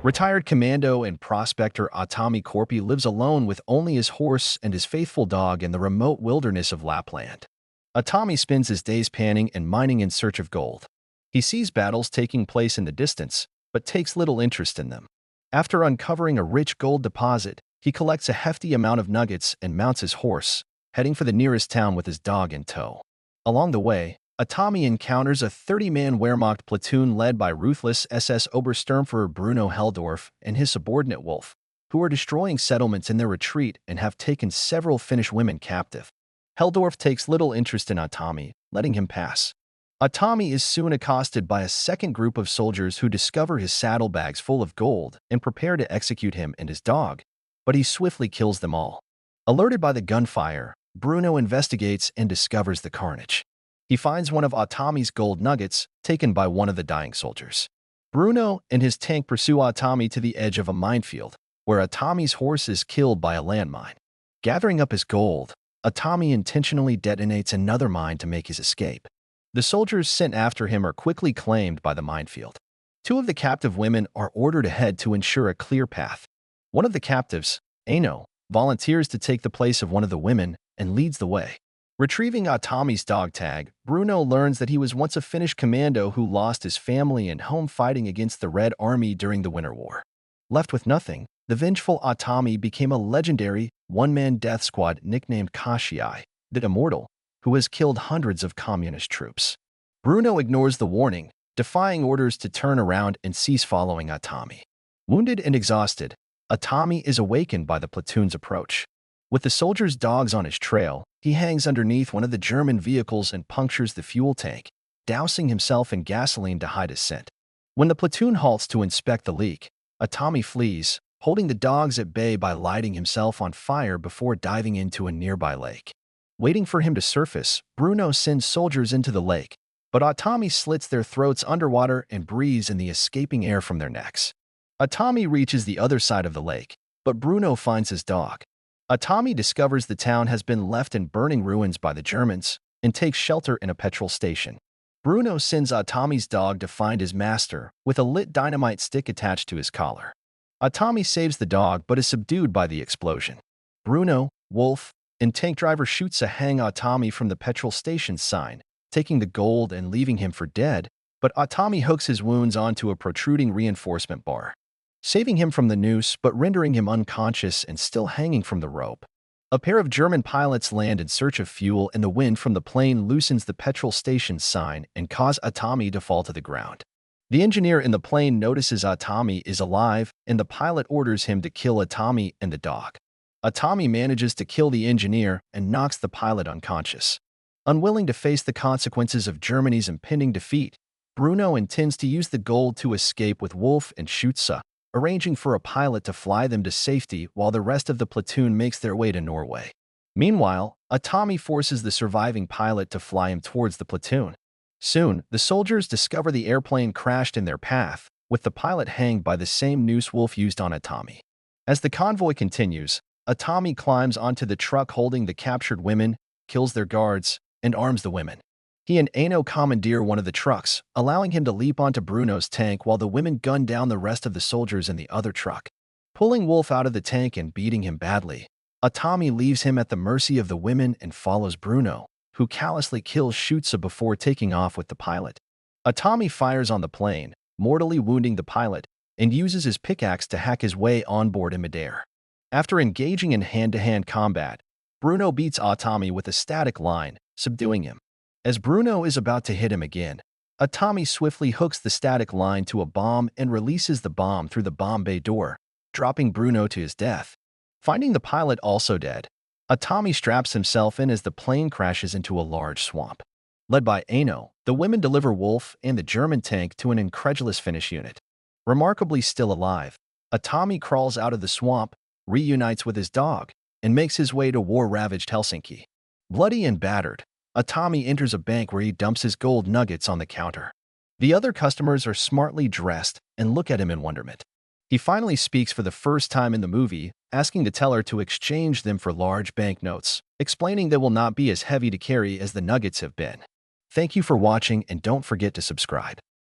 Retired commando and prospector Atami Korpi lives alone with only his horse and his faithful dog in the remote wilderness of Lapland. Atami spends his days panning and mining in search of gold. He sees battles taking place in the distance, but takes little interest in them. After uncovering a rich gold deposit, he collects a hefty amount of nuggets and mounts his horse, heading for the nearest town with his dog in tow. Along the way, Atami encounters a 30-man Wehrmacht platoon led by ruthless SS Obersturmführer Bruno Helldorf and his subordinate Wolf, who are destroying settlements in their retreat and have taken several Finnish women captive. Helldorf takes little interest in Atami, letting him pass. Atami is soon accosted by a second group of soldiers who discover his saddlebags full of gold and prepare to execute him and his dog, but he swiftly kills them all. Alerted by the gunfire, Bruno investigates and discovers the carnage. He finds one of Atami's gold nuggets, taken by one of the dying soldiers. Bruno and his tank pursue Atami to the edge of a minefield, where Atami's horse is killed by a landmine. Gathering up his gold, Atami intentionally detonates another mine to make his escape. The soldiers sent after him are quickly claimed by the minefield. Two of the captive women are ordered ahead to ensure a clear path. One of the captives, Aino, volunteers to take the place of one of the women and leads the way. Retrieving Atami's dog tag, Bruno learns that he was once a Finnish commando who lost his family and home fighting against the Red Army during the Winter War. Left with nothing, the vengeful Atami became a legendary one-man death squad nicknamed Kashiai, the Immortal, who has killed hundreds of communist troops. Bruno ignores the warning, defying orders to turn around and cease following Atami. Wounded and exhausted, Atami is awakened by the platoon's approach. With the soldiers' dogs on his trail, he hangs underneath one of the German vehicles and punctures the fuel tank, dousing himself in gasoline to hide his scent. When the platoon halts to inspect the leak, Atami flees, holding the dogs at bay by lighting himself on fire before diving into a nearby lake. Waiting for him to surface, Bruno sends soldiers into the lake, but Atami slits their throats underwater and breathes in the escaping air from their necks. Atami reaches the other side of the lake, but Bruno finds his dog. Atami discovers the town has been left in burning ruins by the Germans and takes shelter in a petrol station. Bruno sends Atami's dog to find his master with a lit dynamite stick attached to his collar. Atami saves the dog but is subdued by the explosion. Bruno, Wolf, and tank driver shoots a hang Atami from the petrol station's sign, taking the gold and leaving him for dead, but Atami hooks his wounds onto a protruding reinforcement bar, saving him from the noose but rendering him unconscious and still hanging from the rope. A pair of German pilots land in search of fuel and the wind from the plane loosens the petrol station's sign and causes Atami to fall to the ground. The engineer in the plane notices Atami is alive and the pilot orders him to kill Atami and the dog. Atami manages to kill the engineer and knocks the pilot unconscious. Unwilling to face the consequences of Germany's impending defeat, Bruno intends to use the gold to escape with Wolf and Schütze, arranging for a pilot to fly them to safety while the rest of the platoon makes their way to Norway. Meanwhile, Atami forces the surviving pilot to fly him towards the platoon. Soon, the soldiers discover the airplane crashed in their path, with the pilot hanged by the same noose Wolf used on Atami. As the convoy continues, Atami climbs onto the truck holding the captured women, kills their guards, and arms the women. He and Aino commandeer one of the trucks, allowing him to leap onto Bruno's tank while the women gun down the rest of the soldiers in the other truck. Pulling Wolf out of the tank and beating him badly, Atami leaves him at the mercy of the women and follows Bruno, who callously kills Schütze before taking off with the pilot. Atami fires on the plane, mortally wounding the pilot, and uses his pickaxe to hack his way on board in midair. After engaging in hand-to-hand combat, Bruno beats Atami with a static line, subduing him. As Bruno is about to hit him again, Atami swiftly hooks the static line to a bomb and releases the bomb through the bomb bay door, dropping Bruno to his death. Finding the pilot also dead, Atami straps himself in as the plane crashes into a large swamp. Led by Aino, the women deliver Wolf and the German tank to an incredulous Finnish unit. Remarkably still alive, Atami crawls out of the swamp, reunites with his dog, and makes his way to war-ravaged Helsinki. Bloody and battered, Atami enters a bank where he dumps his gold nuggets on the counter. The other customers are smartly dressed and look at him in wonderment. He finally speaks for the first time in the movie, asking the teller to exchange them for large banknotes, explaining they will not be as heavy to carry as the nuggets have been. Thank you for watching and don't forget to subscribe.